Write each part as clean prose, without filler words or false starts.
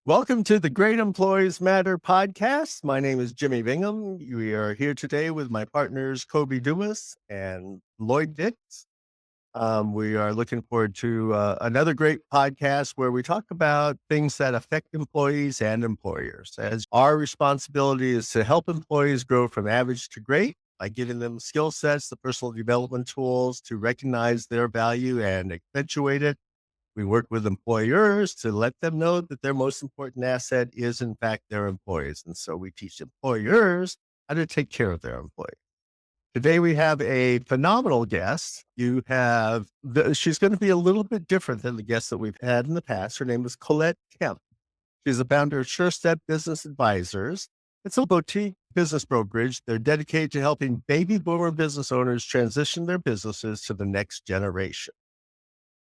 Welcome to the Great Employees Matter podcast. My name is Jimmy Bingham. We are here today with my partners, Kobe Dumas and Lloyd. We are looking forward to another great podcast where we talk about things that affect employees and employers. As our responsibility is to help employees grow from average to great by giving them skill sets, the personal development tools to recognize their value and accentuate it. We work with employers to let them know that their most important asset is, in fact, their employees. And so we teach employers how to take care of their employees. Today we have a phenomenal guest. She's going to be a little bit different than the guests that we've had in the past. Her name is Colette Kemp. She's the founder of SureStep Business Advisors. It's a boutique business brokerage. They're dedicated to helping baby boomer business owners transition their businesses to the next generation.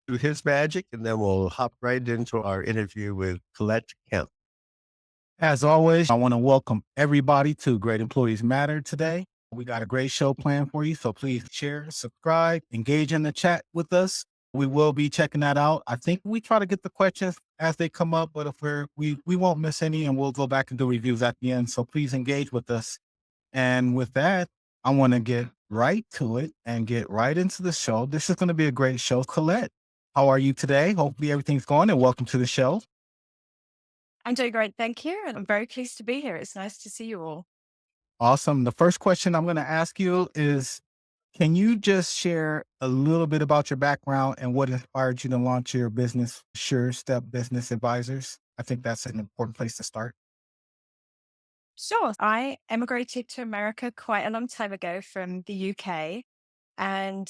Do his magic, and then we'll hop right into our interview with Colette Kemp. As always, I want to welcome everybody to Great Employees Matter today. We got a great show planned for you, so please share, subscribe, engage in the chat with us. We will be checking that out. I think we try to get the questions as they come up, but if we won't miss any, and we'll go back and do reviews at the end. So please engage with us. And with that, I want to get right to it and get right into the show. This is going to be a great show. Colette, how are you today? Hopefully everything's going, and welcome to the show. I'm doing great, thank you. And I'm very pleased to be here. It's nice to see you all. Awesome. The first question I'm going to ask you is, can you just share a little bit about your background and what inspired you to launch your business, SureStep Business Advisors? I think that's an important place to start. Sure. I emigrated to America quite a long time ago from the UK. And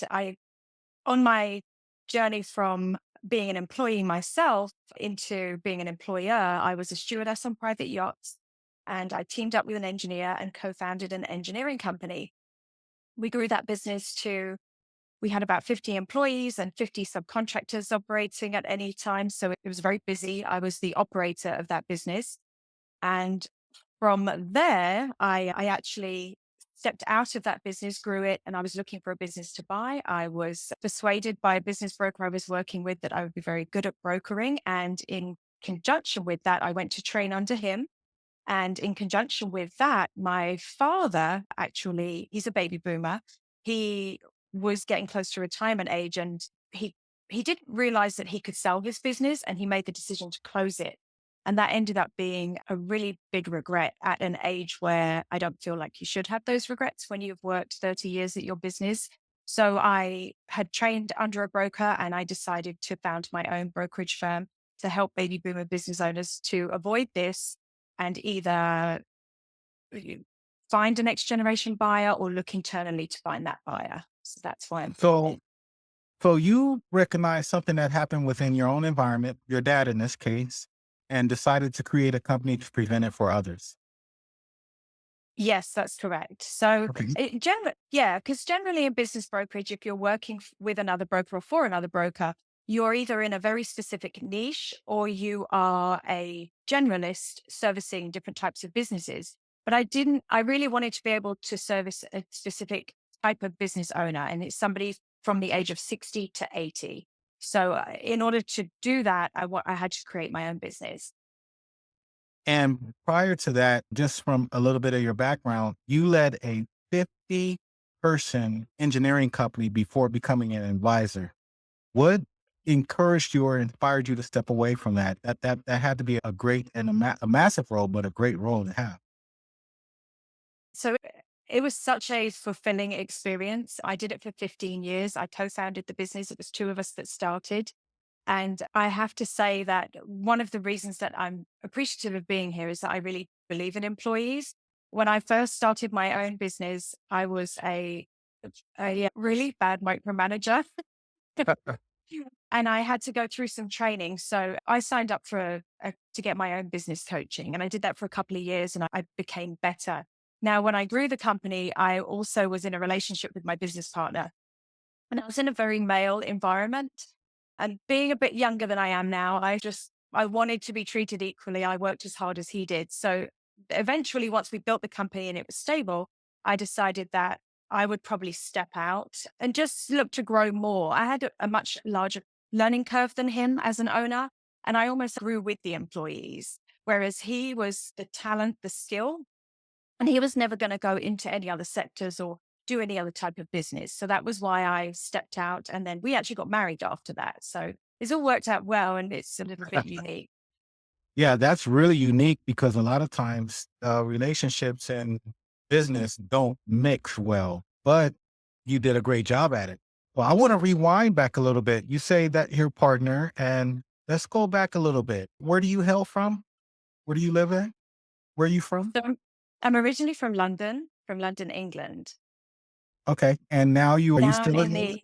on my journey from being an employee myself into being an employer, I was a stewardess on private yachts. And I teamed up with an engineer and co-founded an engineering company. We grew that business we had about 50 employees and 50 subcontractors operating at any time. So it was very busy. I was the operator of that business. And from there, I actually stepped out of that business, grew it, and I was looking for a business to buy. I was persuaded by a business broker I was working with that I would be very good at brokering. And in conjunction with that, I went to train under him. And in conjunction with that, my father, actually, he's a baby boomer. He was getting close to retirement age, and he didn't realize that he could sell his business, and he made the decision to close it. And that ended up being a really big regret at an age where I don't feel like you should have those regrets when you've worked 30 years at your business. So I had trained under a broker, and I decided to found my own brokerage firm to help baby boomer business owners to avoid this and either find a next generation buyer or look internally to find that buyer. So that's why I'm So, here. so you recognize something that happened within your own environment, your dad in this case, and decided to create a company to prevent it for others. Yes, that's correct. So Okay. because generally in business brokerage, if you're working with another broker or for another broker, you're either in a very specific niche or you are a generalist servicing different types of businesses. But I really wanted to be able to service a specific type of business owner, and it's somebody from the age of 60 to 80. So in order to do that, I had to create my own business. And prior to that, just from a little bit of your background, you led a 50-person engineering company before becoming an advisor. What encouraged you or inspired you to step away from that? That had to be a great and a massive role, but a great role to have. So it was such a fulfilling experience. I did it for 15 years. I co-founded the business. It was two of us that started. And I have to say that one of the reasons that I'm appreciative of being here is that I really believe in employees. When I first started my own business, I was a really bad micromanager. And I had to go through some training. So I signed up to get my own business coaching. And I did that for a couple of years and I became better. Now, when I grew the company, I also was in a relationship with my business partner. And I was in a very male environment. And being a bit younger than I am now, I wanted to be treated equally. I worked as hard as he did. So eventually, once we built the company and it was stable, I decided that I would probably step out and just look to grow more. I had a much larger learning curve than him as an owner, and I almost grew with the employees. whereas he was the talent, the skill, and he was never going to go into any other sectors or do any other type of business. So that was why I stepped out. And then we actually got married after that. So it's all worked out well and it's a little bit unique. Yeah, that's really unique because a lot of times relationships and business don't mix well, but you did a great job at it. Well, I want to rewind back a little bit. You say that your partner, and let's go back a little bit. Where do you hail from? Where do you live at? Where are you from? So I'm originally from London, England. Okay. And now are you Now I'm still in in England?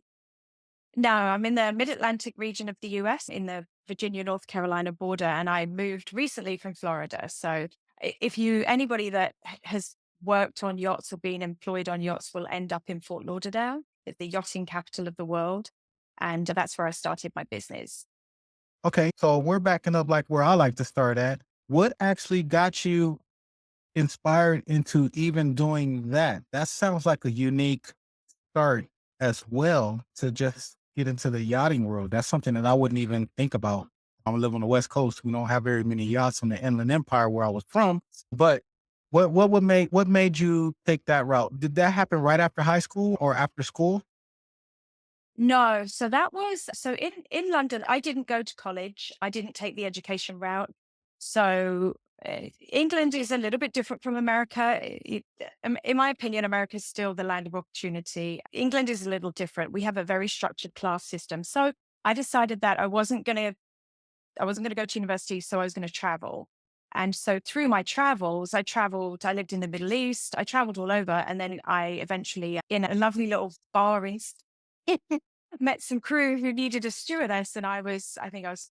the No, I'm in the mid-Atlantic region of the US in the Virginia, North Carolina border, and I moved recently from Florida. So if anybody that has worked on yachts or been employed on yachts will end up in Fort Lauderdale, it's the yachting capital of the world. And that's where I started my business. Okay. So we're backing up like where I like to start at. What actually got you inspired into even doing that? That sounds like a unique start as well to just get into the yachting world. That's something that I wouldn't even think about. I live on the West Coast. We don't have very many yachts on the Inland Empire where I was from. But what made you take that route? Did that happen right after high school or after school? No, so in London, I didn't go to college. I didn't take the education route. So England is a little bit different from America. In my opinion, America is still the land of opportunity. England is a little different. We have a very structured class system. So I decided that I wasn't going to go to university, so I was going to travel. And so through my travels, I lived in the Middle East, I traveled all over. And then I eventually, in a lovely little bar in, met some crew who needed a stewardess. And I think I was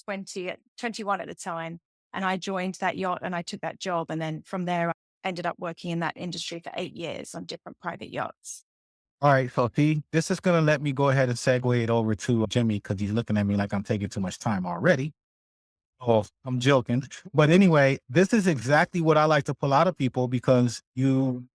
21 at the time. And I joined that yacht and I took that job. And then from there, I ended up working in that industry for 8 years on different private yachts. All right. So see, this is going to let me go ahead and segue it over to Jimmy because he's looking at me like I'm taking too much time already. Oh, I'm joking. But anyway, this is exactly what I like to pull out of people because you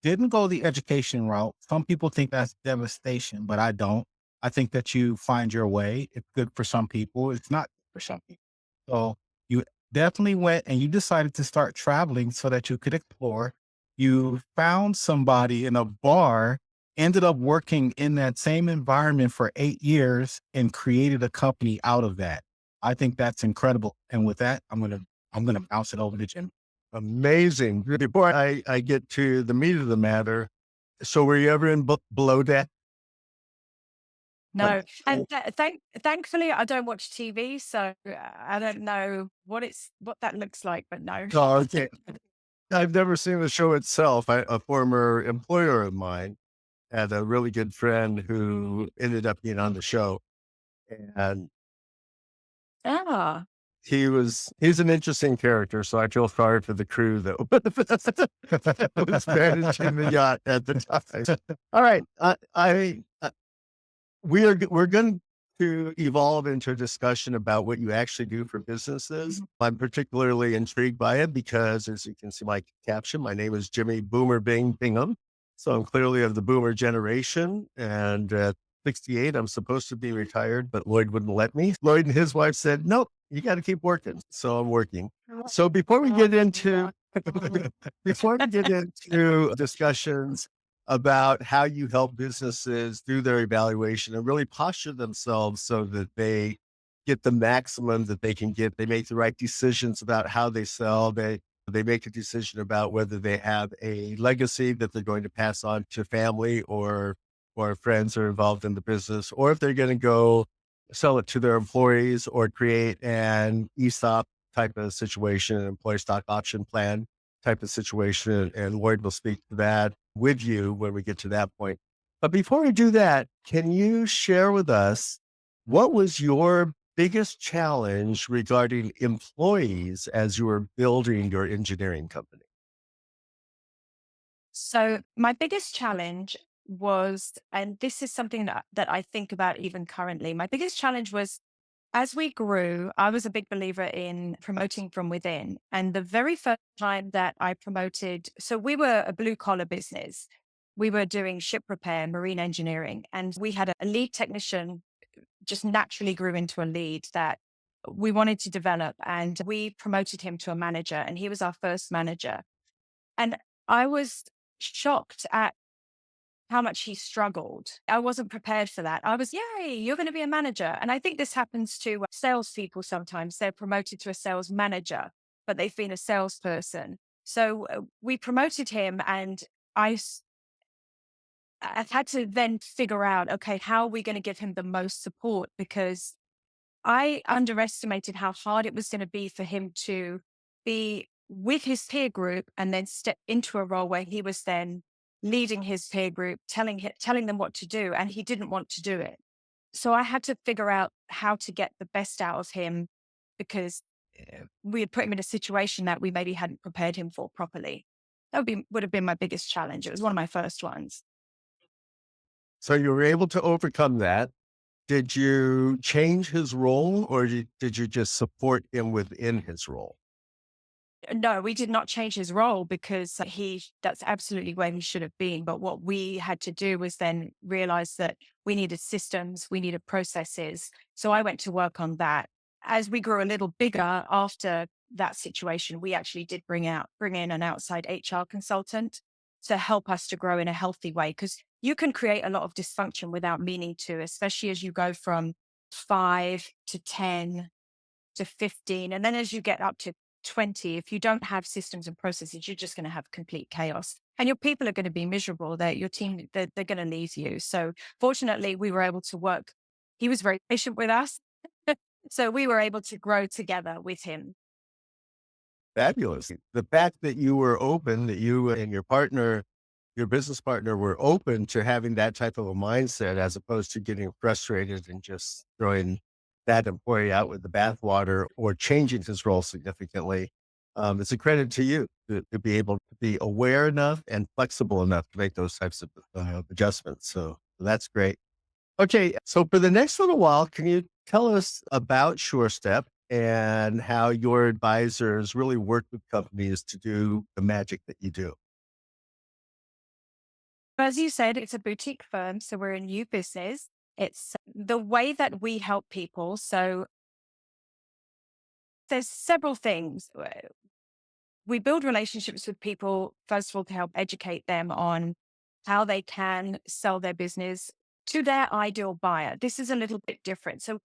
didn't go the education route. Some people think that's devastation, but I don't. I think that you find your way. It's good for some people. It's not good for some people. So you definitely went and you decided to start traveling so that you could explore. You found somebody in a bar, ended up working in that same environment for 8 years and created a company out of that. I think that's incredible. And with that, I'm gonna bounce it over to Jim. Amazing. Before I get to the meat of the matter, so were you ever in below deck? Like, No, and thankfully, I don't watch TV, so I don't know what that looks like. But no, oh, okay. I've never seen the show itself. A former employer of mine had a really good friend who ended up being on the show, and ah, he's an interesting character. So I feel sorry for the crew that was managing the yacht at the time. All right, we're going to evolve into a discussion about what you actually do for businesses. I'm particularly intrigued by it because, as you can see my caption, my name is Jimmy Boomer Bingham. So I'm clearly of the boomer generation. And at 68, I'm supposed to be retired, but Lloyd wouldn't let me. Lloyd and his wife said, nope, you got to keep working. So I'm working. So before we get into discussions about how you help businesses do their evaluation and really posture themselves so that they get the maximum that they can get. They make the right decisions about how they sell. They make a decision about whether they have a legacy that they're going to pass on to family or friends who are involved in the business, or if they're going to go sell it to their employees or create an ESOP type of situation, an employee stock option plan type of situation. And Lloyd will speak to that with you when we get to that point. But before we do that, can you share with us what was your biggest challenge regarding employees as you were building your engineering company? so my biggest challenge was, and this is something that I think about even currently. My biggest challenge was as we grew, I was a big believer in promoting from within. And the very first time that I promoted, so we were a blue collar business. We were doing ship repair, marine engineering, and we had a lead technician just naturally grew into a lead that we wanted to develop, and we promoted him to a manager, and he was our first manager. And I was shocked at how much he struggled. I wasn't prepared for that. I was, yay, you're going to be a manager. And I think this happens to salespeople sometimes. They're promoted to a sales manager, but they've been a salesperson. So we promoted him, and I I've had to then figure out, okay, how are we going to give him the most support? Because I underestimated how hard it was going to be for him to be with his peer group and then step into a role where he was then leading his peer group, telling them what to do, and he didn't want to do it. So I had to figure out how to get the best out of him, because we had put him in a situation that we maybe hadn't prepared him for properly. That would have been my biggest challenge. It was one of my first ones. So you were able to overcome that. Did you change his role, or did you just support him within his role? No, we did not change his role, because that's absolutely where he should have been. But what we had to do was then realize that we needed systems, we needed processes. So I went to work on that. As we grew a little bigger after that situation, we actually did bring in an outside HR consultant to help us to grow in a healthy way. Because you can create a lot of dysfunction without meaning to, especially as you go from 5 to 10 to 15. And then as you get up to 20, if you don't have systems and processes, you're just going to have complete chaos. And your people are going to be miserable. Your team, they're going to leave you. So fortunately, we were able to work. He was very patient with us. So we were able to grow together with him. Fabulous. The fact that you were open, that you and your partner, your business partner, were open to having that type of a mindset, as opposed to getting frustrated and just throwing that employee out with the bathwater or changing his role significantly. It's a credit to you to be able to be aware enough and flexible enough to make those types of adjustments. So that's great. Okay, so for the next little while, can you tell us about SureStep and how your advisors really work with companies to do the magic that you do? As you said, it's a boutique firm. So we're a new business. It's the way that we help people. So there's several things. We build relationships with people, first of all, to help educate them on how they can sell their business to their ideal buyer. This is a little bit different. So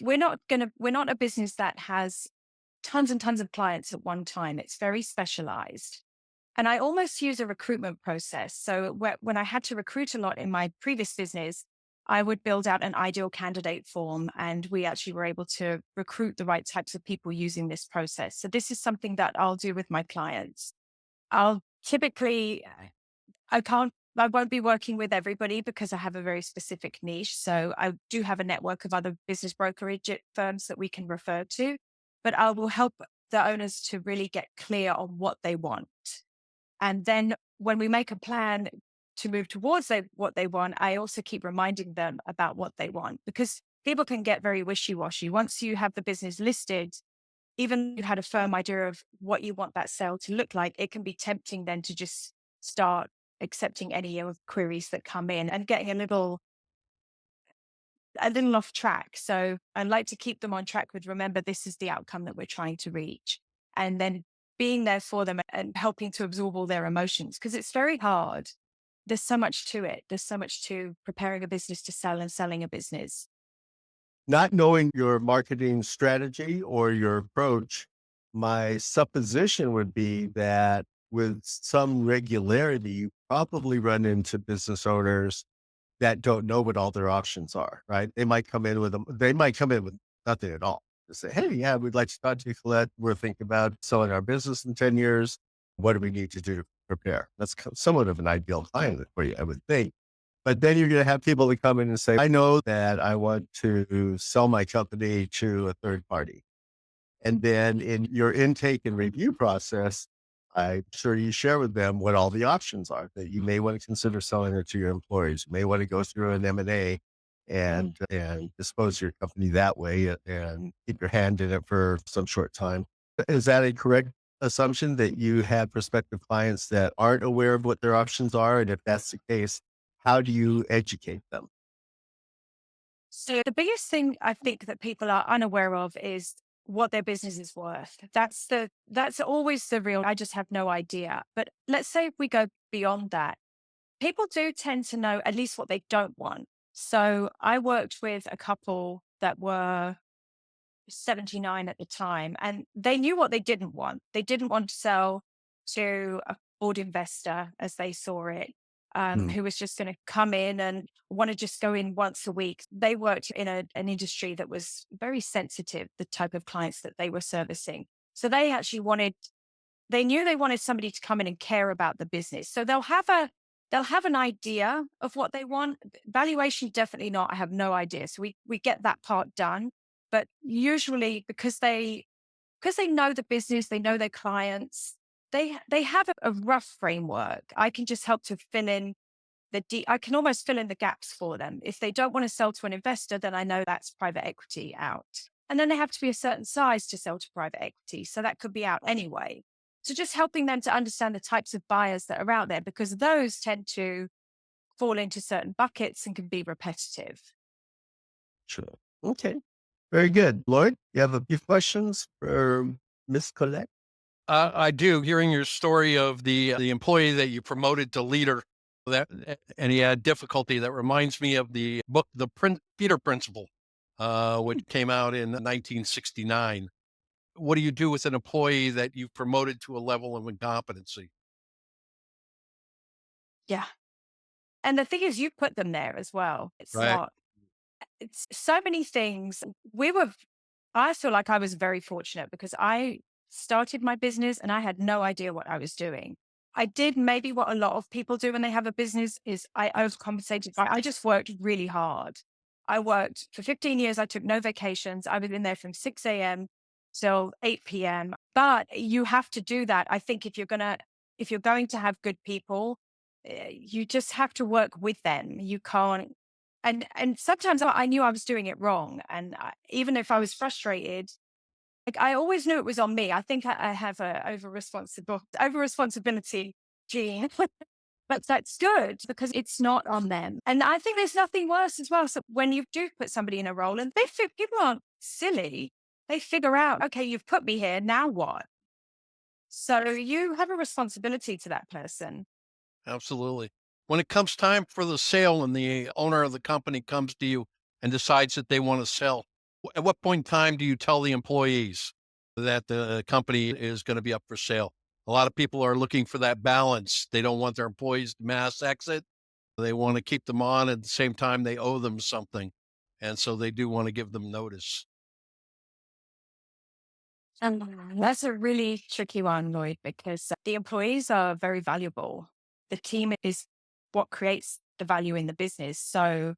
we're not a business that has tons and tons of clients at one time. It's very specialized. And I almost use a recruitment process. So when I had to recruit a lot in my previous business, I would build out an ideal candidate form, and we actually were able to recruit the right types of people using this process. So this is something that I'll do with my clients. I'll typically, I won't be working with everybody because I have a very specific niche. So I do have a network of other business brokerage firms that we can refer to, but I will help the owners to really get clear on what they want. And then when we make a plan to move towards what they want, I also keep reminding them about what they want, because people can get very wishy-washy. Once you have the business listed, even if you had a firm idea of what you want that sale to look like, it can be tempting then to just start accepting any of queries that come in and getting a little off track. So I like to keep them on track with, remember, this is the outcome that we're trying to reach. And then being there for them and helping to absorb all their emotions, because it's very hard. There's so much to it. There's so much to preparing a business to sell and selling a business. Not knowing your marketing strategy or your approach, my supposition would be that with some regularity, you probably run into business owners that don't know what all their options are, right? They might come in with nothing at all. Just say, hey, yeah, we'd like to talk to you, Colette. We're thinking about selling our business in 10 years. What do we need to do to prepare? That's somewhat of an ideal client for you, I would think. But then you're going to have people that come in and say, I know that I want to sell my company to a third party. And then in your intake and review process, I'm sure you share with them what all the options are, that you may want to consider selling it to your employees. You may want to go through an M&A and dispose of your company that way and keep your hand in it for some short time. Is that a correct assumption, that you have prospective clients that aren't aware of what their options are? And if that's the case, how do you educate them? So the biggest thing I think that people are unaware of is what their business is worth. That's always the real, I just have no idea. But let's say if we go beyond that, people do tend to know at least what they don't want. So I worked with a couple that were 79 at the time, and they knew what they didn't want. They didn't want to sell to a board investor, as they saw it, Mm. who was just going to come in and want to just go in once a week. They worked in an industry that was very sensitive, the type of clients that they were servicing. So they actually they knew they wanted somebody to come in and care about the business. So they'll have an idea of what they want. Valuation, definitely not. I have no idea. So we get that part done. But usually because they know the business, they know their clients, they have a rough framework. I can just help to fill in I can almost fill in the gaps for them. If they don't want to sell to an investor, then I know that's private equity out. And then they have to be a certain size to sell to private equity. So that could be out anyway. So just helping them to understand the types of buyers that are out there, because those tend to fall into certain buckets and can be repetitive. Sure. Okay. Very good. Lloyd, you have a few questions for Miss Colette? I do. Hearing your story of the employee that you promoted to leader, and he had difficulty. That reminds me of the book, Peter Principle, which came out in 1969. What do you do with an employee that you've promoted to a level of incompetency? Yeah. And the thing is, you put them there as well. Right. It's so many things. I feel like I was very fortunate because I started my business and I had no idea what I was doing. I did maybe what a lot of people do when they have a business is I overcompensated. I just worked really hard. I worked for 15 years. I took no vacations. I was in there from 6 a.m. till 8 p.m. But you have to do that. I think if you're going to have good people, you just have to work with them. You can't. And sometimes I knew I was doing it wrong. And even if I was frustrated, like I always knew it was on me. I think I have a over responsibility gene, but that's good because it's not on them. And I think there's nothing worse as well. So when you do put somebody in a role and people aren't silly, they figure out, okay, you've put me here. Now what? So you have a responsibility to that person. Absolutely. When it comes time for the sale and the owner of the company comes to you and decides that they want to sell, at what point in time do you tell the employees that the company is going to be up for sale? A lot of people are looking for that balance. They don't want their employees to mass exit. They want to keep them on at the same time they owe them something. And so they do want to give them notice. That's a really tricky one, Lloyd, because the employees are very valuable. The team is what creates the value in the business. So,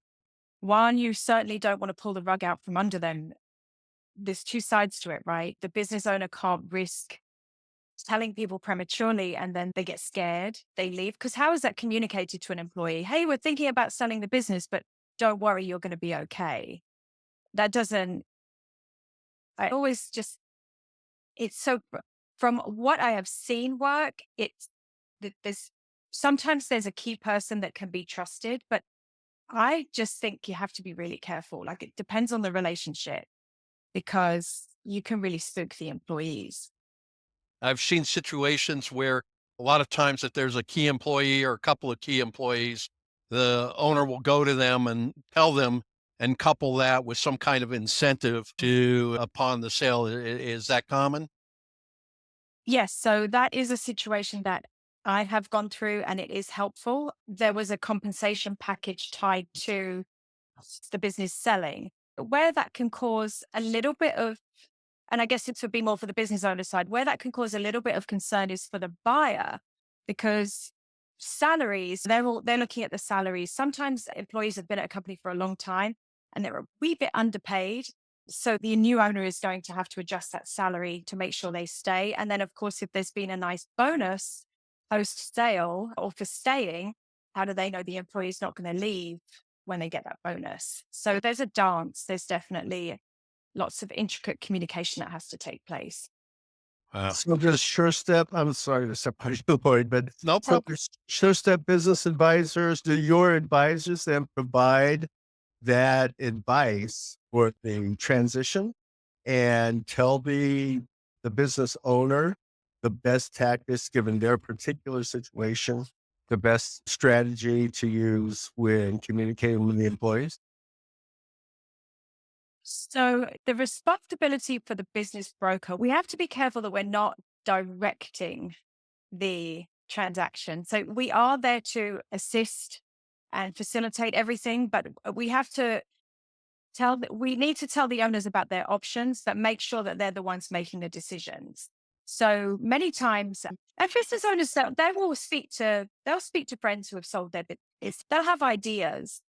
one, you certainly don't want to pull the rug out from under them. There's two sides to it, right? The business owner can't risk telling people prematurely and then they get scared, they leave. Because how is that communicated to an employee? Hey, we're thinking about selling the business, but don't worry, you're going to be okay. That doesn't, I always just, it's so, from what I have seen work, there's sometimes there's a key person that can be trusted, but I just think you have to be really careful. Like it depends on the relationship because you can really spook the employees. I've seen situations where a lot of times if there's a key employee or a couple of key employees, the owner will go to them and tell them and couple that with some kind of incentive to upon the sale. Is that common? Yes. So that is a situation that I have gone through and it is helpful. There was a compensation package tied to the business selling where that can cause a little bit of, and I guess it would be more for the business owner side, where that can cause a little bit of concern is for the buyer because salaries, they're looking at the salaries. Sometimes employees have been at a company for a long time and they're a wee bit underpaid. So the new owner is going to have to adjust that salary to make sure they stay. And then of course, if there's been a nice bonus post sale or for staying, how do they know the employee is not going to leave when they get that bonus? So there's a dance. There's definitely lots of intricate communication that has to take place. Wow. So the sure step, I'm sorry to separate you, Lloyd, but No so problem. the sure step business advisors, do your advisors then provide that advice for the transition? and tell the business owner the best tactics given their particular situation, the best strategy to use when communicating with the employees? So the responsibility for the business broker, we have to be careful that we're not directing the transaction. So we are there to assist and facilitate everything, but we have to we need to tell the owners about their options, but make sure that they're the ones making the decisions. So many times, and business owners, they'll speak to friends who have sold their business. They'll have ideas,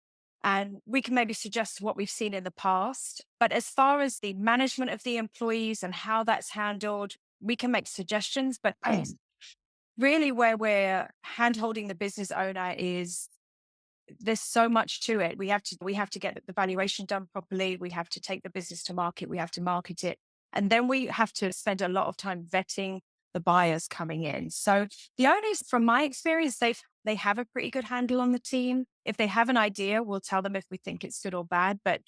and we can maybe suggest what we've seen in the past. But as far as the management of the employees and how that's handled, we can make suggestions. But really, where we're hand holding the business owner is there's so much to it. We have to get the valuation done properly. We have to take the business to market. We have to market it. And then we have to spend a lot of time vetting the buyers coming in. So the owners, from my experience, they have a pretty good handle on the team. If they have an idea, we'll tell them if we think it's good or bad, but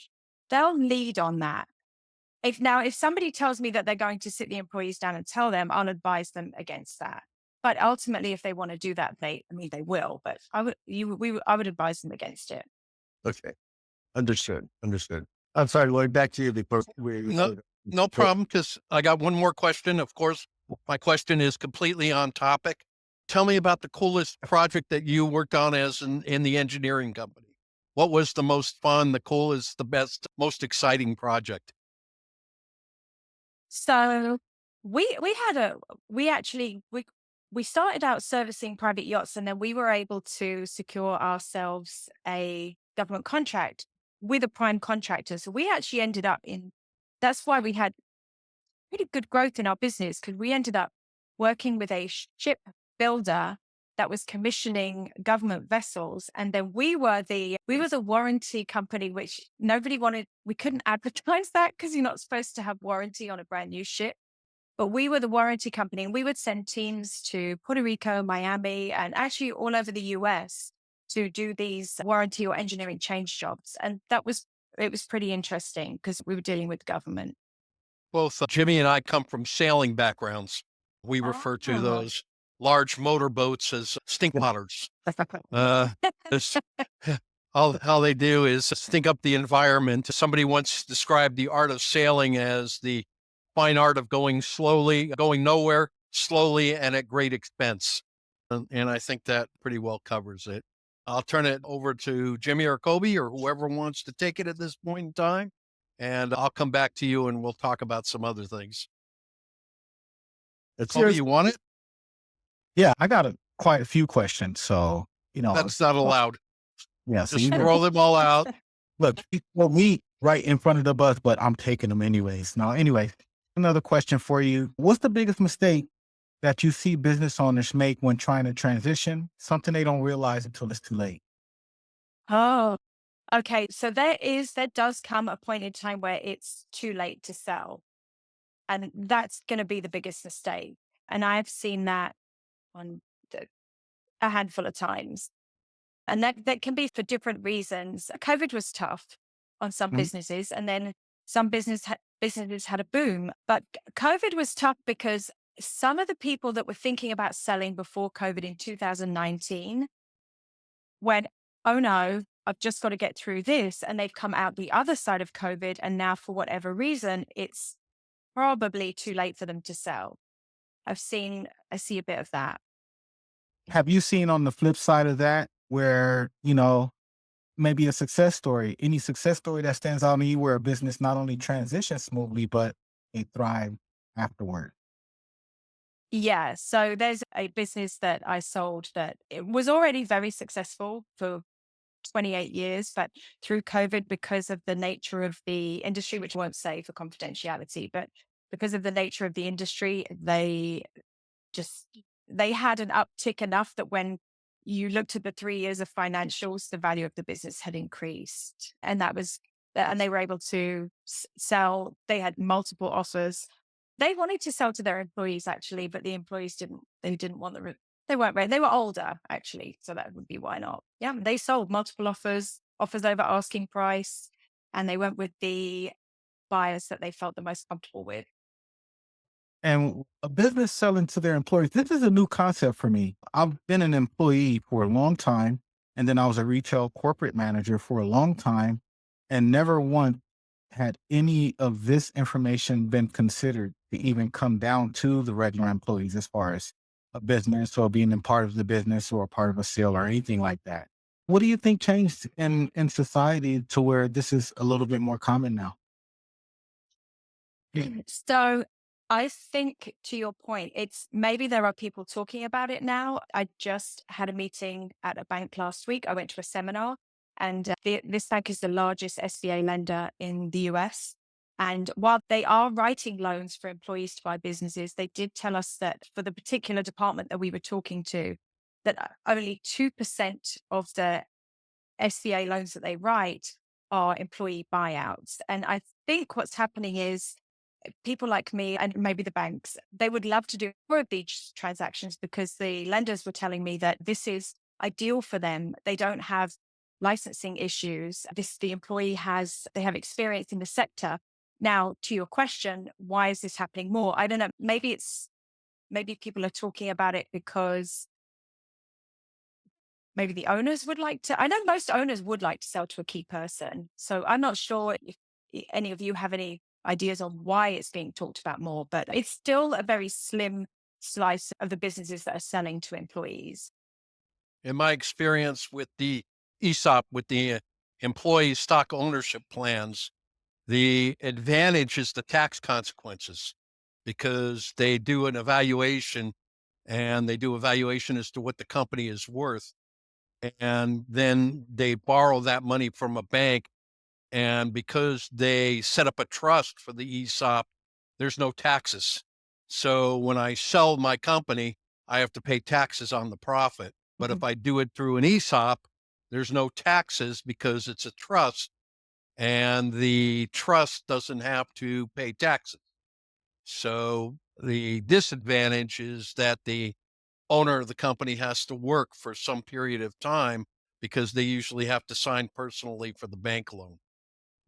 they'll lead on that. If somebody tells me that they're going to sit the employees down and tell them, I'll advise them against that. But ultimately, if they want to do that, they will. But I would advise them against it. Okay. Understood. Understood. I'm sorry, Lloyd, back to you before we. No problem, because I got one more question. Of course, my question is completely on topic. Tell me about the coolest project that you worked on as in the engineering company. What was the most fun, the coolest, the best, most exciting project? So we started out servicing private yachts, and then we were able to secure ourselves a government contract with a prime contractor. So we actually ended up in. That's why we had pretty good growth in our business, because we ended up working with a ship builder that was commissioning government vessels. And then we were the warranty company, which nobody wanted. We couldn't advertise that because you're not supposed to have warranty on a brand new ship. But we were the warranty company, and we would send teams to Puerto Rico, Miami, and actually all over the US to do these warranty or engineering change jobs. And it was pretty interesting because we were dealing with government. Both Jimmy and I come from sailing backgrounds. We refer to Oh. those large motorboats as stink potters. This- all they do is stink up the environment. Somebody once described the art of sailing as the fine art of going slowly, going nowhere, slowly, and at great expense. And I think that pretty well covers it. I'll turn it over to Jimmy or Kobe or whoever wants to take it at this point in time. And I'll come back to you and we'll talk about some other things. It's Kobe, yours. you want it? Yeah, I got quite a few questions. So, That's not allowed. yeah, so Just you throw them all out. look, well, me right in front of the bus, but I'm taking them anyways. Now, anyway, another question for you. What's the biggest mistake that you see business owners make when trying to transition? Something they don't realize until it's too late. Oh, okay. So there does come a point in time where it's too late to sell. And that's going to be the biggest mistake. And I've seen that on a handful of times. And that can be for different reasons. COVID was tough on some Mhm. businesses, and then some businesses had a boom. But COVID was tough because some of the people that were thinking about selling before COVID in 2019 went, oh no, I've just got to get through this. And they've come out the other side of COVID. And now, for whatever reason, it's probably too late for them to sell. I see a bit of that. Have you seen on the flip side of that where, maybe a success story, any success story that stands out to you where a business not only transitions smoothly, but it thrived afterward? Yeah. So there's a business that I sold that it was already very successful for 28 years, but through COVID, because of the nature of the industry, which I won't say for confidentiality, but because of the nature of the industry, they had an uptick enough that when you looked at the 3 years of financials, the value of the business had increased. And they were able to sell. They had multiple offers. They wanted to sell to their employees actually, but the employees didn't want they weren't ready. They were older actually. So that would be why not. Yeah. They sold multiple offers over asking price. And they went with the buyers that they felt the most comfortable with. And a business selling to their employees, this is a new concept for me. I've been an employee for a long time, and then I was a retail corporate manager for a long time, and never once had any of this information been considered to even come down to the regular employees as far as a business or being a part of the business or a part of a sale or anything like that. What do you think changed in society to where this is a little bit more common now? So I think to your point, it's maybe there are people talking about it now. I just had a meeting at a bank last week. I went to a seminar, and this bank is the largest SBA lender in the US. And while they are writing loans for employees to buy businesses, they did tell us that for the particular department that we were talking to, that only 2% of the SBA loans that they write are employee buyouts. And I think what's happening is people like me and maybe the banks, they would love to do more of these transactions because the lenders were telling me that this is ideal for them. They don't have licensing issues. The employee they have experience in the sector. Now, to your question, why is this happening more? I don't know. Maybe people are talking about it because maybe the owners would like to. I know most owners would like to sell to a key person. So I'm not sure if any of you have any ideas on why it's being talked about more, but it's still a very slim slice of the businesses that are selling to employees. In my experience with the ESOP, with the employee stock ownership plans, the advantage is the tax consequences because they do an evaluation and they do evaluation as to what the company is worth. And then they borrow that money from a bank. And because they set up a trust for the ESOP, there's no taxes. So when I sell my company, I have to pay taxes on the profit. But if Mhm. I do it through an ESOP, there's no taxes because it's a trust and the trust doesn't have to pay taxes. So the disadvantage is that the owner of the company has to work for some period of time because they usually have to sign personally for the bank loan.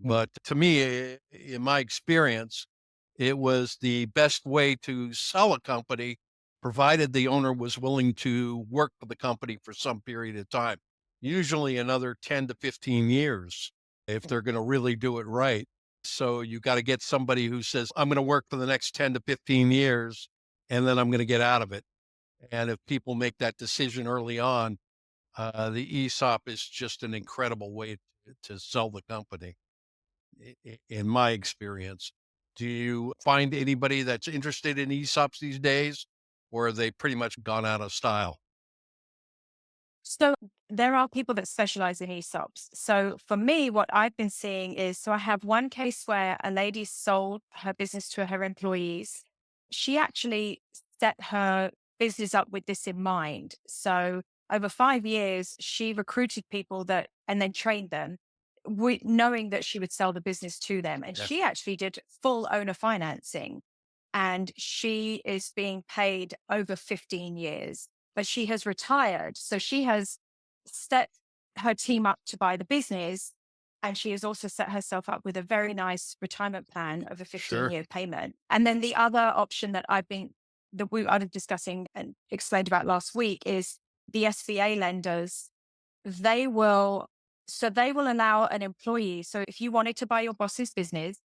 Mm. But to me, in my experience, it was the best way to sell a company, provided the owner was willing to work for the company for some period of time, usually another 10 to 15 years, if they're going to really do it right. So you got to get somebody who says, I'm going to work for the next 10 to 15 years, and then I'm going to get out of it. And if people make that decision early on, the ESOP is just an incredible way to sell the company in my experience. Do you find anybody that's interested in ESOPs these days, or are they pretty much gone out of style? So there are people that specialize in ESOPs. So for me, what I've been seeing is so I have one case where a lady sold her business to her employees. She actually set her business up with this in mind. So over 5 years, she recruited people and then trained them, knowing that she would sell the business to them. And Yeah, she actually did full owner financing. And she is being paid over 15 years, but she has retired. So she has set her team up to buy the business. And she has also set herself up with a very nice retirement plan of a 15 sure. year payment. And then the other option that we are discussing and explained about last week is the SVA lenders. They will, they will allow an employee. So if you wanted to buy your boss's business,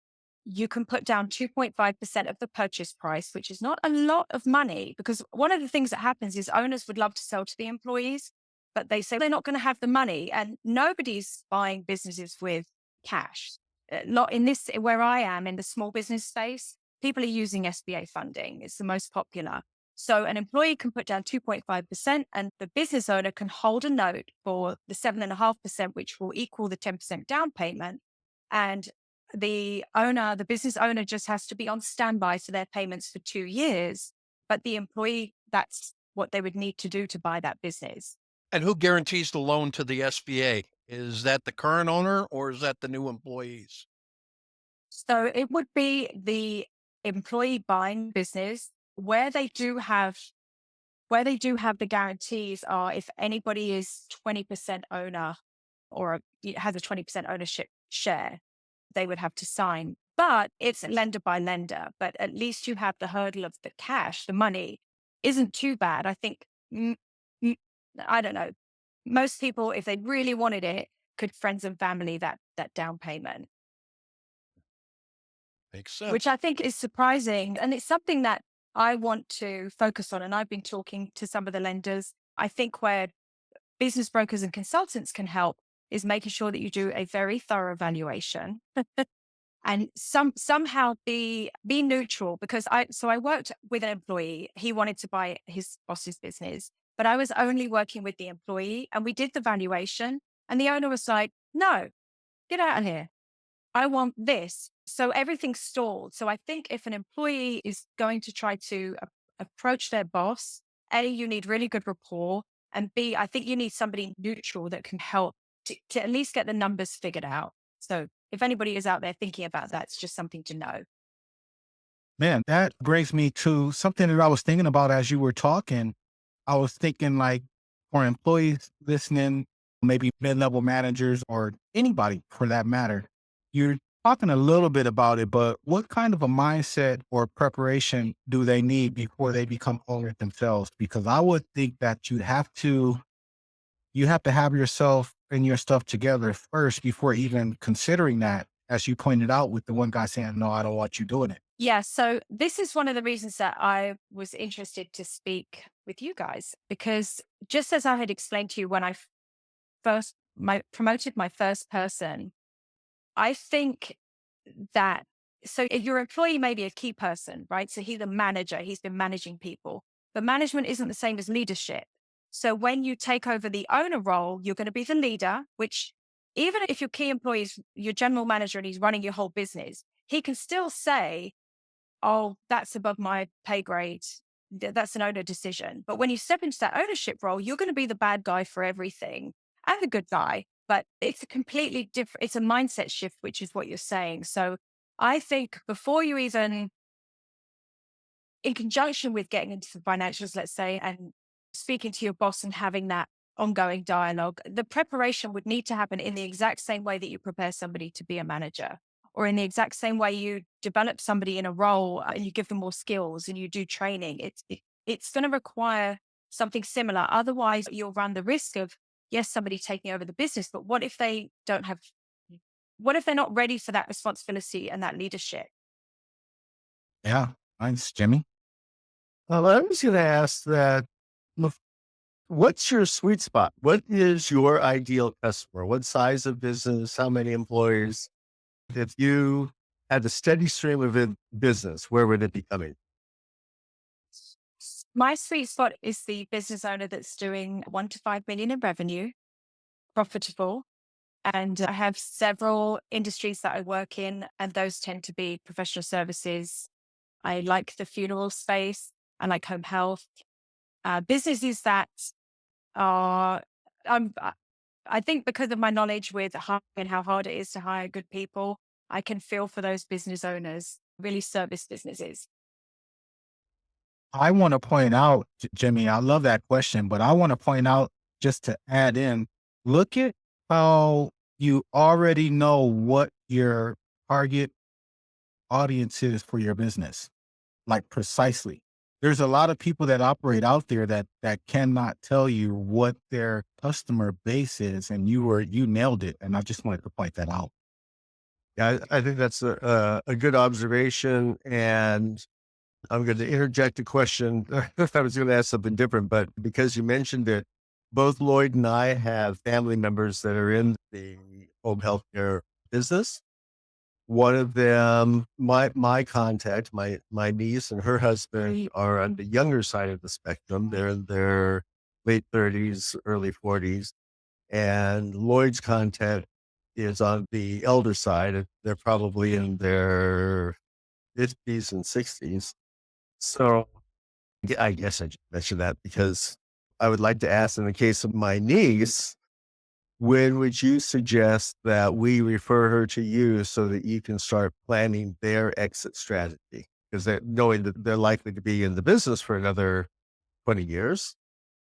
you can put down 2.5% of the purchase price, which is not a lot of money, because one of the things that happens is owners would love to sell to the employees, but they say they're not going to have the money, and nobody's buying businesses with cash. Not in this, where I am in the small business space, people are using SBA funding. It's the most popular. So an employee can put down 2.5% and the business owner can hold a note for the 7.5%, which will equal the 10% down payment. And the business owner just has to be on standby for their payments for 2 years. But the employee, that's what they would need to do to buy that business. And who guarantees the loan to the SBA? Is that the current owner or is that the new employees? So it would be the employee buying business where they do have the guarantees are if anybody is 20% owner or has a 20% ownership share, they would have to sign but it's lender by lender. But at least you have the hurdle of the cash, the money isn't too bad. I think, mm, mm, I don't know, most people, if they really wanted it, could friends and family that down payment, Makes which sense. I think is surprising. And it's something that I want to focus on. And I've been talking to some of the lenders. I think where business brokers and consultants can help is making sure that you do a very thorough valuation and somehow be neutral, because I worked with an employee. He wanted to buy his boss's business, but I was only working with the employee, and we did the valuation, and the owner was like, no, get out of here, I want this. So everything stalled. So I think if an employee is going to try to approach their boss, A, you need really good rapport. And B, I think you need somebody neutral that can help to at least get the numbers figured out. So if anybody is out there thinking about that, it's just something to know. Man, that brings me to something that I was thinking about as you were talking. I was thinking like for employees listening, maybe mid-level managers or anybody for that matter, you're talking a little bit about it, but what kind of a mindset or preparation do they need before they become owners themselves? Because I would think that you have to have yourself and your stuff together first before even considering that, as you pointed out with the one guy saying, no, I don't want you doing it. Yeah. So this is one of the reasons that I was interested to speak with you guys, because just as I had explained to you when I first promoted my first person, I think that so if your employee may be a key person, right? So he's a manager, he's been managing people, but management isn't the same as leadership. So when you take over the owner role, you're going to be the leader, which even if your key employee is your general manager and he's running your whole business, he can still say, oh, that's above my pay grade. That's an owner decision. But when you step into that ownership role, you're going to be the bad guy for everything and the good guy. But it's a completely different, it's a mindset shift, which is what you're saying. So I think before you even, in conjunction with getting into the financials, let's say, and speaking to your boss and having that ongoing dialogue, the preparation would need to happen in the exact same way that you prepare somebody to be a manager, or in the exact same way you develop somebody in a role and you give them more skills and you do training. It's going to require something similar. Otherwise, you'll run the risk of, yes, somebody taking over the business, but what if they don't have, what if they're not ready for that responsibility and that leadership? Yeah. Thanks, Jimmy. I was going to ask that, look, what's your sweet spot? What is your ideal customer? What size of business? How many employees? If you had a steady stream of business, where would it be coming? My sweet spot is the business owner that's doing 1 to 5 million in revenue, profitable. And I have several industries that I work in, and those tend to be professional services. I like the funeral space. I like home health. Businesses that are, um, I I think because of my knowledge with hiring and how hard it is to hire good people, I can feel for those business owners, really service businesses. I want to point out, Jimmy, I love that question, but I want to point out just to add in, look at how you already know what your target audience is for your business, like precisely. There's a lot of people that operate out there that cannot tell you what their customer base is, and you nailed it. And I just wanted to point that out. Yeah, I think that's a good observation. And I'm going to interject a question. I was going to ask something different, but because you mentioned it, both Lloyd and I have family members that are in the home healthcare business. One of them, my contact, my niece and her husband are on the younger side of the spectrum. They're in their late 30s, early 40s. And Lloyd's contact is on the elder side. They're probably in their 50s and 60s. So I guess I just mentioned that because I would like to ask, in the case of my niece, when would you suggest that we refer her to you so that you can start planning their exit strategy? Because they're knowing that they're likely to be in the business for another 20 years.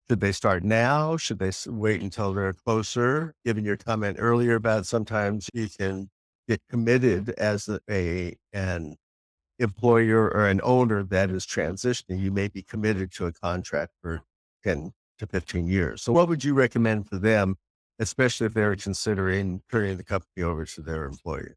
Should they start now? Should they wait until they're closer? Given your comment earlier about sometimes you can get committed as an employer or an owner that is transitioning, you may be committed to a contract for 10 to 15 years. So what would you recommend for them, especially if they're considering turning the company over to their employer?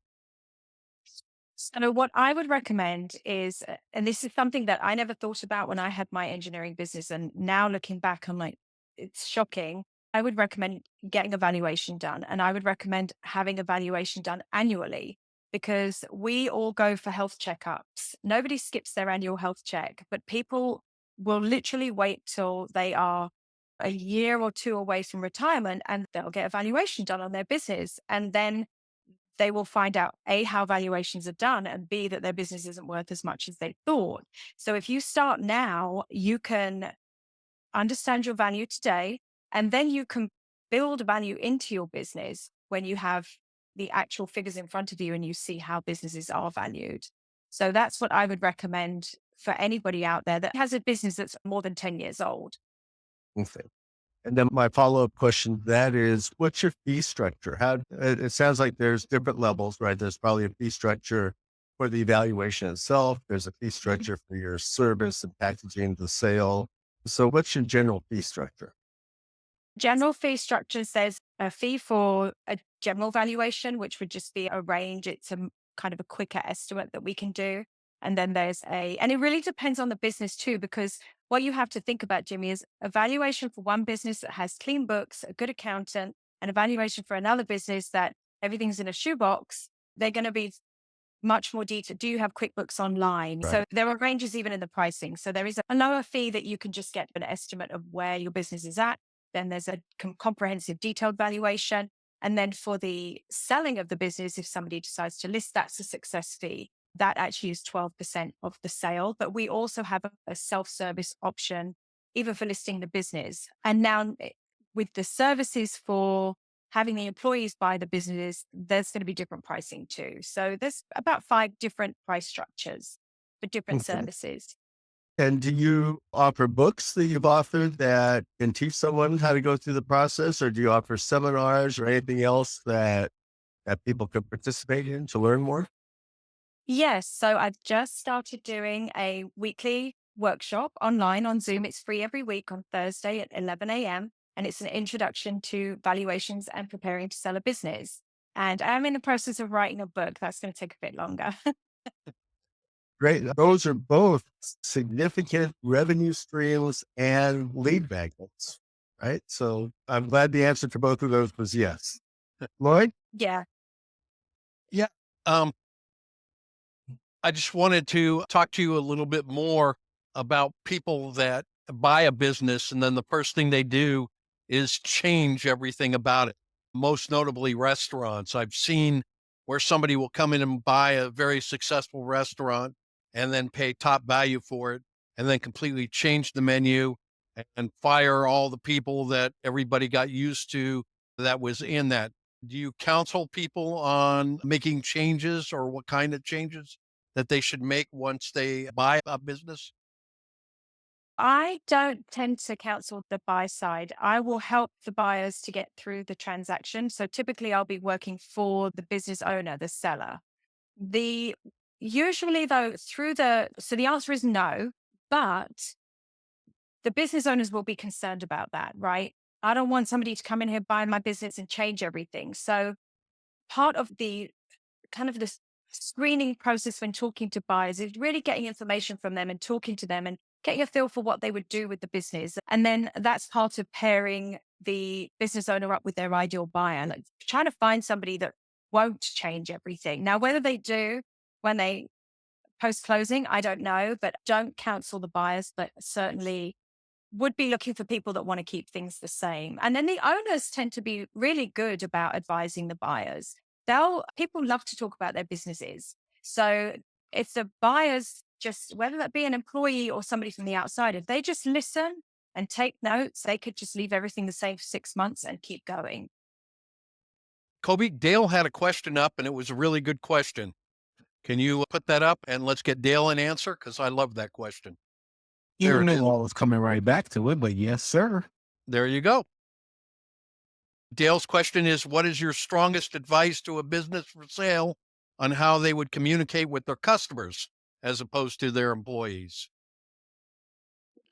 So what I would recommend is, and this is something that I never thought about when I had my engineering business, and now looking back, I'm like, it's shocking. I would recommend getting a valuation done, and I would recommend having a valuation done annually because we all go for health checkups. Nobody skips their annual health check, but people will literally wait till they are a year or two away from retirement and they'll get a valuation done on their business. And then they will find out A, how valuations are done, and B, that their business isn't worth as much as they thought. So if you start now, you can understand your value today, and then you can build value into your business when you have the actual figures in front of you and you see how businesses are valued. So that's what I would recommend for anybody out there that has a business that's more than 10 years old. Okay. And then my follow-up question to that is, what's your fee structure? It sounds like there's different levels, right? There's probably a fee structure for the evaluation itself. There's a fee structure for your service and packaging the sale. So what's your general fee structure? General fee structure says a fee for a general valuation, which would just be a range. It's kind of a quicker estimate that we can do. And then and it really depends on the business too, because what you have to think about, Jimmy, is a valuation for one business that has clean books, a good accountant, and a valuation for another business that everything's in a shoebox. They're going to be much more detailed. Do you have QuickBooks Online? Right. So there are ranges even in the pricing. So there is a lower fee that you can just get an estimate of where your business is at. Then there's a comprehensive detailed valuation. And then for the selling of the business, if somebody decides to list, that's a success fee. That actually is 12% of the sale. But we also have a self-service option, even for listing the business. And now with the services for having the employees buy the business, there's going to be different pricing too. So there's about 5 different price structures for different Okay. services. And do you offer books that you've authored that can teach someone how to go through the process, or do you offer seminars or anything else that people could participate in to learn more? Yes. So I've just started doing a weekly workshop online on Zoom. It's free every week on Thursday at 11 a.m. And it's an introduction to valuations and preparing to sell a business. And I'm in the process of writing a book. That's going to take a bit longer. Great. Those are both significant revenue streams and lead magnets, right? So I'm glad the answer to both of those was yes. Lloyd? Yeah. Yeah. Um, I just wanted to talk to you a little bit more about people that buy a business and then the first thing they do is change everything about it. Most notably restaurants. I've seen where somebody will come in and buy a very successful restaurant and then pay top value for it and then completely change the menu and fire all the people that everybody got used to that was in that. Do you counsel people on making changes or what kind of changes that they should make once they buy a business? I don't tend to counsel the buy side. I will help the buyers to get through the transaction. So typically I'll be working for the business owner, the seller. The Usually though, so the answer is no, but the business owners will be concerned about that, right? I don't want somebody to come in here, buy my business and change everything. So part of the kind of this screening process when talking to buyers is really getting information from them and talking to them and getting a feel for what they would do with the business. And then that's part of pairing the business owner up with their ideal buyer, like trying to find somebody that won't change everything. Now, whether they do when they post closing, I don't know, but don't counsel the buyers, but certainly would be looking for people that want to keep things the same. And then the owners tend to be really good about advising the buyers. People love to talk about their businesses. So if the buyers just, whether that be an employee or somebody from the outside, if they just listen and take notes, they could just leave everything the same for 6 months and keep going. Kobe, Dale had a question up and it was a really good question. Can you put that up and let's get Dale an answer? Because I love that question. There You it knew is. I was coming right back to it, but yes, sir. There you go. Dale's question is, what is your strongest advice to a business for sale on how they would communicate with their customers as opposed to their employees?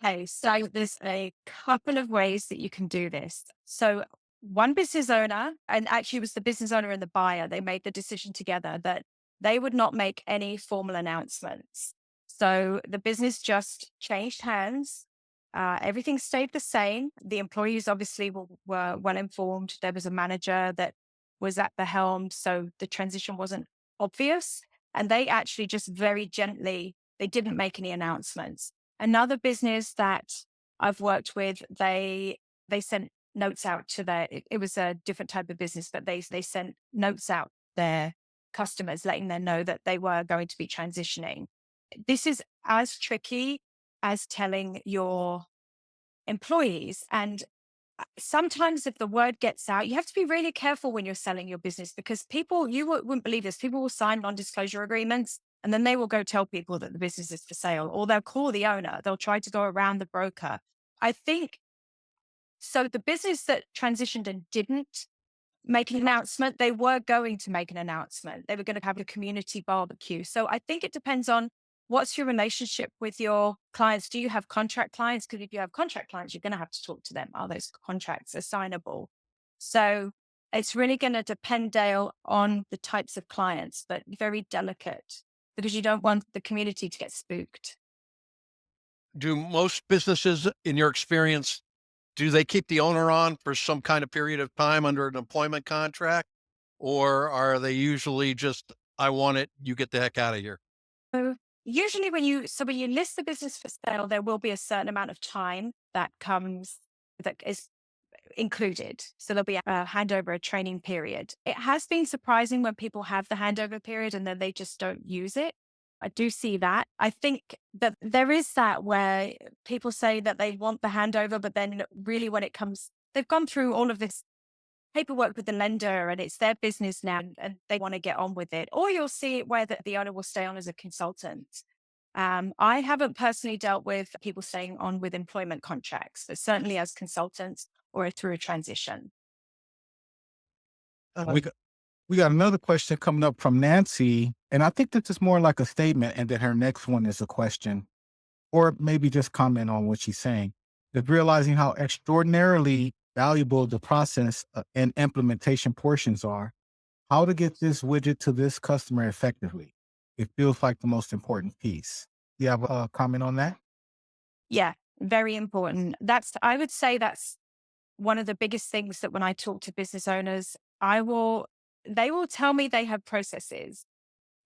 Okay, so there's a couple of ways that you can do this. So one business owner, and actually it was the business owner and the buyer, they made the decision together that they would not make any formal announcements. So the business just changed hands. Everything stayed the same. The employees obviously were well informed. There was a manager that was at the helm, so the transition wasn't obvious. And they actually just very gently, they didn't make any announcements. Another business that I've worked with, they sent notes out to it was a different type of business, but they sent notes out their customers, letting them know that they were going to be transitioning. This is as tricky as telling your employees. And sometimes if the word gets out, you have to be really careful when you're selling your business, because people, wouldn't believe this, people will sign non-disclosure agreements and then they will go tell people that the business is for sale, or they'll call the owner. They'll try to go around the broker. I think so. The business that transitioned and didn't make an announcement, they were going to make an announcement. They were going to have a community barbecue. So I think it depends on what's your relationship with your clients. Do you have contract clients? Because if you have contract clients, you're going to have to talk to them. Are those contracts assignable? So it's really going to depend, Dale, on the types of clients, but very delicate, because you don't want the community to get spooked. Do most businesses, in your experience, do they keep the owner on for some kind of period of time under an employment contract? Or are they usually just, I want it, you get the heck out of here? So usually when you list the business for sale, there will be a certain amount of time that is included. So there'll be a handover, a training period. It has been surprising when people have the handover period and then they just don't use it. I do see that. I think that there is that where people say that they want the handover, but then really when it comes, they've gone through all of this paperwork with the lender and it's their business now and they want to get on with it. Or you'll see it where the owner will stay on as a consultant. I haven't personally dealt with people staying on with employment contracts, but certainly as consultants or through a transition. Uh, We got, we got another question coming up from Nancy, and I think this is more like a statement, and then her next one is a question, or maybe just comment on what she's saying. Is realizing how extraordinarily valuable the process and implementation portions are. How to get this widget to this customer effectively. It feels like the most important piece. You have a comment on that? Yeah, very important. I would say that's one of the biggest things that when I talk to business owners, they will tell me they have processes.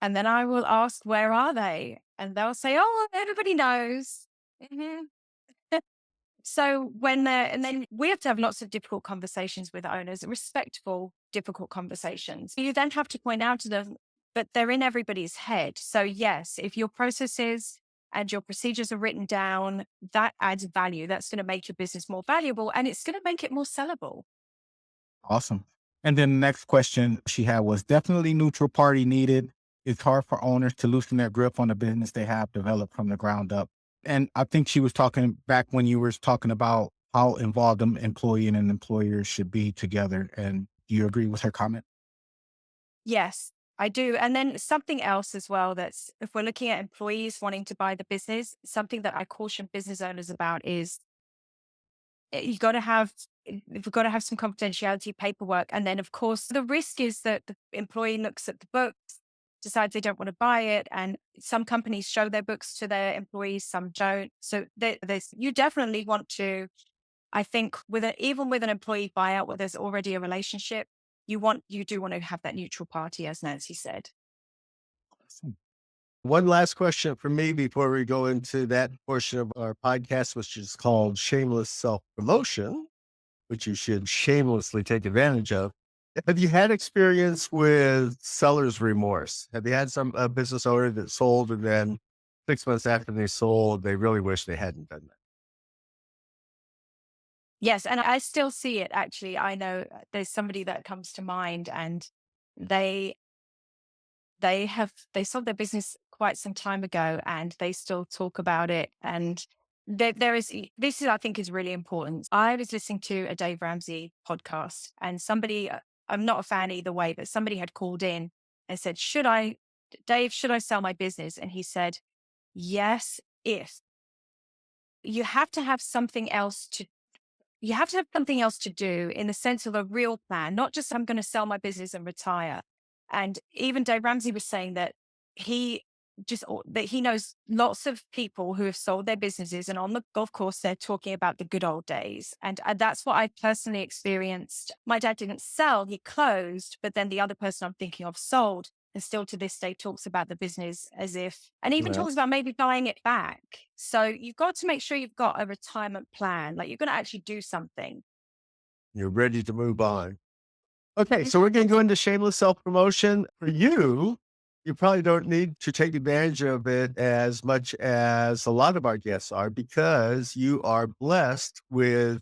And then I will ask, where are they? And they'll say, oh, everybody knows. Mhm. So and then we have to have lots of difficult conversations with owners, respectful, difficult conversations. You then have to point out to them, but they're in everybody's head. So yes, if your processes and your procedures are written down, that adds value. That's going to make your business more valuable and it's going to make it more sellable. Awesome. And then the next question she had was definitely neutral party needed. It's hard for owners to loosen their grip on the business they have developed from the ground up. And I think she was talking back when you were talking about how involved an employee and an employer should be together. And do you agree with her comment? Yes, I do. And then something else as well, that's if we're looking at employees wanting to buy the business, something that I caution business owners about is you got to have we've got to have some confidentiality paperwork. And then of course the risk is that the employee looks at the books, decides they don't want to buy it. And some companies show their books to their employees, some don't. So you definitely want to, I think even with an employee buyout where there's already a relationship, you do want to have that neutral party, as Nancy said. Awesome. One last question for me before we go into that portion of our podcast, which is called Shameless Self Promotion, which you should shamelessly take advantage of. Have you had experience with seller's remorse? Have you had a business owner that sold and then 6 months after they sold, they really wish they hadn't done that? Yes, and I still see it actually. I know there's somebody that comes to mind and they they sold their business quite some time ago and they still talk about it. And there is this is I think is really important. I was listening to a Dave Ramsey podcast, and somebody I'm not a fan either way, but somebody had called in and said, Dave, should I sell my business? And he said, yes, if you have to have something else to you have to have something else to do in the sense of a real plan, not just I'm going to sell my business and retire. And even Dave Ramsey was saying that he that he knows lots of people who have sold their businesses, and on the golf course they're talking about the good old days. And that's what I personally experienced. My dad didn't sell, he closed, but then the other person I'm thinking of sold, and still to this day talks about the business as if, and even Yeah. talks about maybe buying it back. So you've got to make sure you've got a retirement plan, like you're going to actually do something. You're ready to move on. Okay, so we're going to go into shameless self-promotion. For you, you probably don't need to take advantage of it as much as a lot of our guests are, because you are blessed with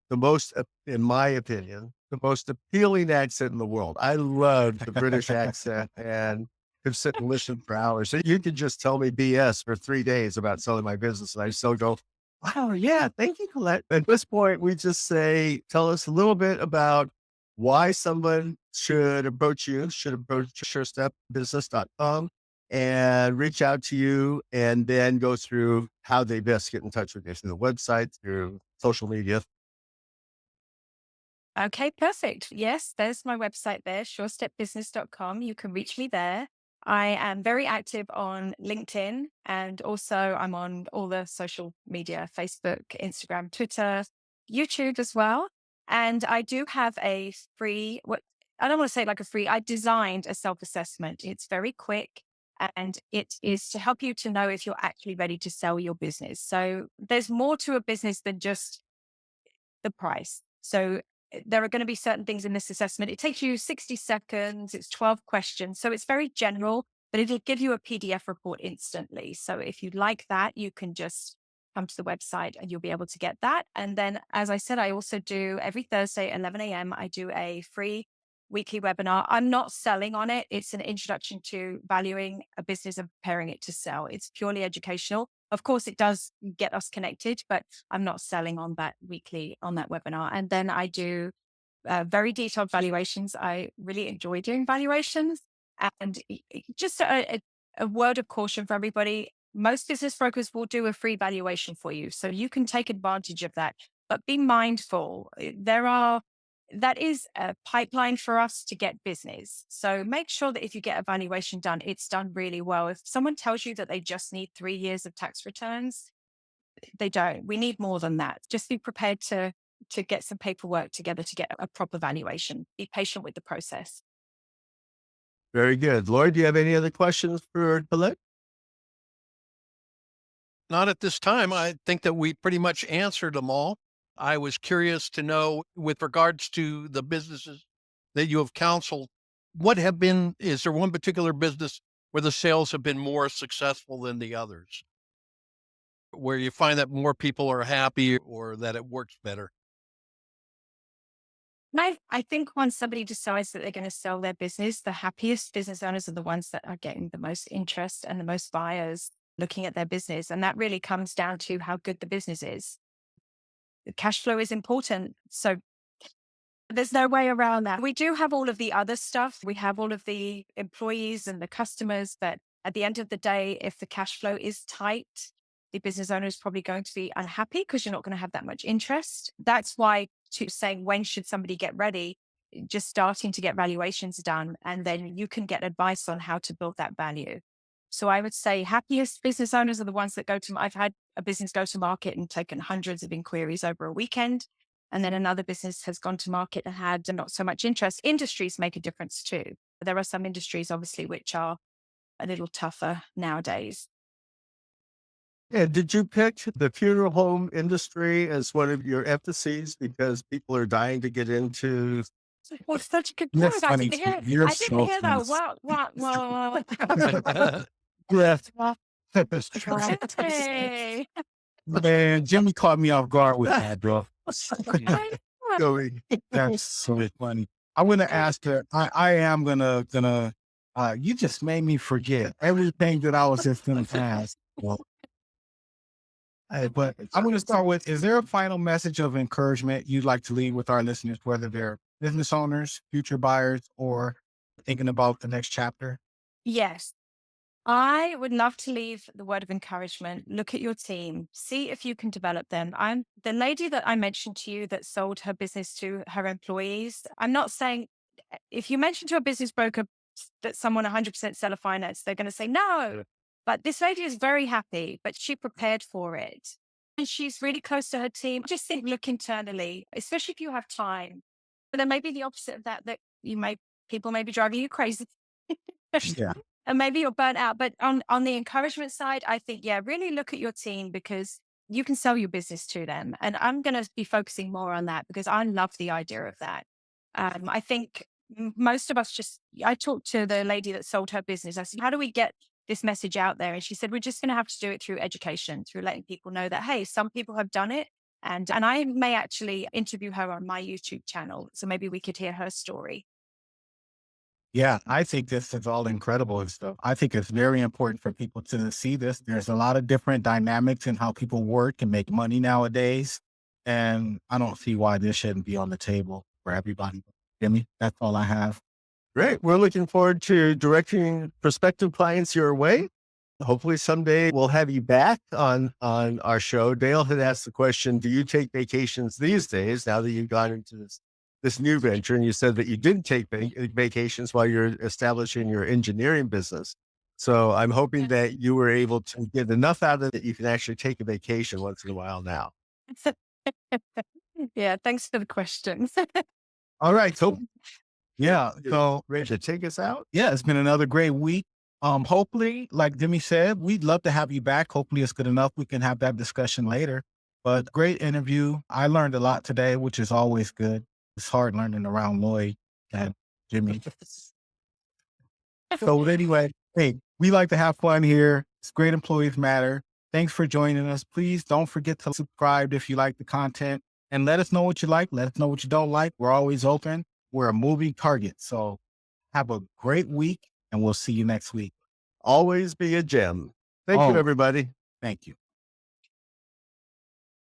the most, in my opinion, the most appealing accent in the world. I love the British accent and could sit and listen for hours. So you could just tell me BS for 3 days about selling my business, and I still go, wow, yeah, thank you, Colette. At this point, we just say, tell us a little bit about why someone should approach surestepbusiness.com and reach out to you, and then go through how they best get in touch with you, through the website, through social media. Okay, perfect. Yes, there's my website there, surestepbusiness.com. You can reach me there. I am very active on LinkedIn, and also I'm on all the social media, Facebook, Instagram, Twitter, YouTube as well. And I do have a free, what I don't want to say like a free, I designed a self-assessment. It's very quick, and it is to help you to know if you're actually ready to sell your business. So there's more to a business than just the price. So there are going to be certain things in this assessment. It takes you 60 seconds. It's 12 questions. So it's very general, but it'll give you a PDF report instantly. So if you'd like that, you can just come to the website and you'll be able to get that. And then, as I said, I also do every Thursday at 11 a.m. I do a free weekly webinar. I'm not selling on it. It's an introduction to valuing a business and preparing it to sell. It's purely educational. Of course, it does get us connected, but I'm not selling on that webinar. And then I do very detailed valuations. I really enjoy doing valuations. And just a word of caution for everybody. Most business brokers will do a free valuation for you. So you can take advantage of that, but be mindful. That is a pipeline for us to get business. So make sure that if you get a valuation done, it's done really well. If someone tells you that they just need 3 years of tax returns, they don't. We need more than that. Just be prepared to get some paperwork together to get a proper valuation. Be patient with the process. Very good. Lloyd, do you have any other questions for Colette? Not at this time. I think that we pretty much answered them all. I was curious to know, with regards to the businesses that you have counseled, is there one particular business where the sales have been more successful than the others, where you find that more people are happy or that it works better? I think once somebody decides that they're going to sell their business, the happiest business owners are the ones that are getting the most interest and the most buyers looking at their business. And that really comes down to how good the business is. The cash flow is important. So there's no way around that. We do have all of the other stuff. We have all of the employees and the customers. But at the end of the day, if the cash flow is tight, the business owner is probably going to be unhappy because you're not going to have that much interest. That's why, to saying when should somebody get ready, just starting to get valuations done, and then you can get advice on how to build that value. So I would say happiest business owners are the ones that I've had a business go to market and taken hundreds of inquiries over a weekend. And then another business has gone to market and had not so much interest. Industries make a difference too. There are some industries, obviously, which are a little tougher nowadays. Yeah, did you pick the funeral home industry as one of your emphases because people are dying to get into? Well, such a good You're point. funny. You're I didn't so hear funny. that. Wow. Yes. Hey. Man, Jimmy caught me off guard with that, bro. Going. That's so funny. I'm gonna ask her. I am gonna. You just made me forget everything that I was just gonna ask. Well, But I'm going to start with, is there a final message of encouragement you'd like to leave with our listeners, whether they're business owners, future buyers, or thinking about the next chapter? Yes. I would love to leave the word of encouragement. Look at your team, see if you can develop them. I'm the lady that I mentioned to you that sold her business to her employees. I'm not saying if you mention to a business broker that someone 100% seller finance, they're going to say no. But this lady is very happy, but she prepared for it. And she's really close to her team. Just think, look internally, especially if you have time. But then maybe the opposite of that, that people may be driving you crazy. Yeah. And maybe you're burnt out. But on the encouragement side, I think, yeah, really look at your team because you can sell your business to them. And I'm going to be focusing more on that because I love the idea of that. I think most of us I talked to the lady that sold her business. I said, how do we get this message out there? And she said, we're just going to have to do it through education, through letting people know that, hey, some people have done it. And I may actually interview her on my YouTube channel. So maybe we could hear her story. Yeah, I think this is all incredible and stuff. I think it's very important for people to see this. There's a lot of different dynamics in how people work and make money nowadays. And I don't see why this shouldn't be on the table for everybody. Jimmy, that's all I have. Great. We're looking forward to directing prospective clients your way. Hopefully someday we'll have you back on our show. Dale had asked the question, do you take vacations these days now that you've gone into this new venture? And you said that you didn't take vacations while you're establishing your engineering business. So I'm hoping that you were able to get enough out of it that you can actually take a vacation once in a while now. Yeah, thanks for the questions. All right. So yeah. So Ready to take us out? yeah, it's been another great week. Hopefully, like Jimmy said, we'd love to have you back. Hopefully it's good enough. We can have that discussion later. But great interview. I learned a lot today, which is always good. It's hard learning around Lloyd and Jimmy. So anyway, hey, we like to have fun here. It's Great Employees Matter. Thanks for joining us. Please don't forget to subscribe if you like the content and let us know what you like. Let us know what you don't like. We're always open. We're a moving target. So have a great week and we'll see you next week. Always be a gem. Thank you, everybody. Thank you.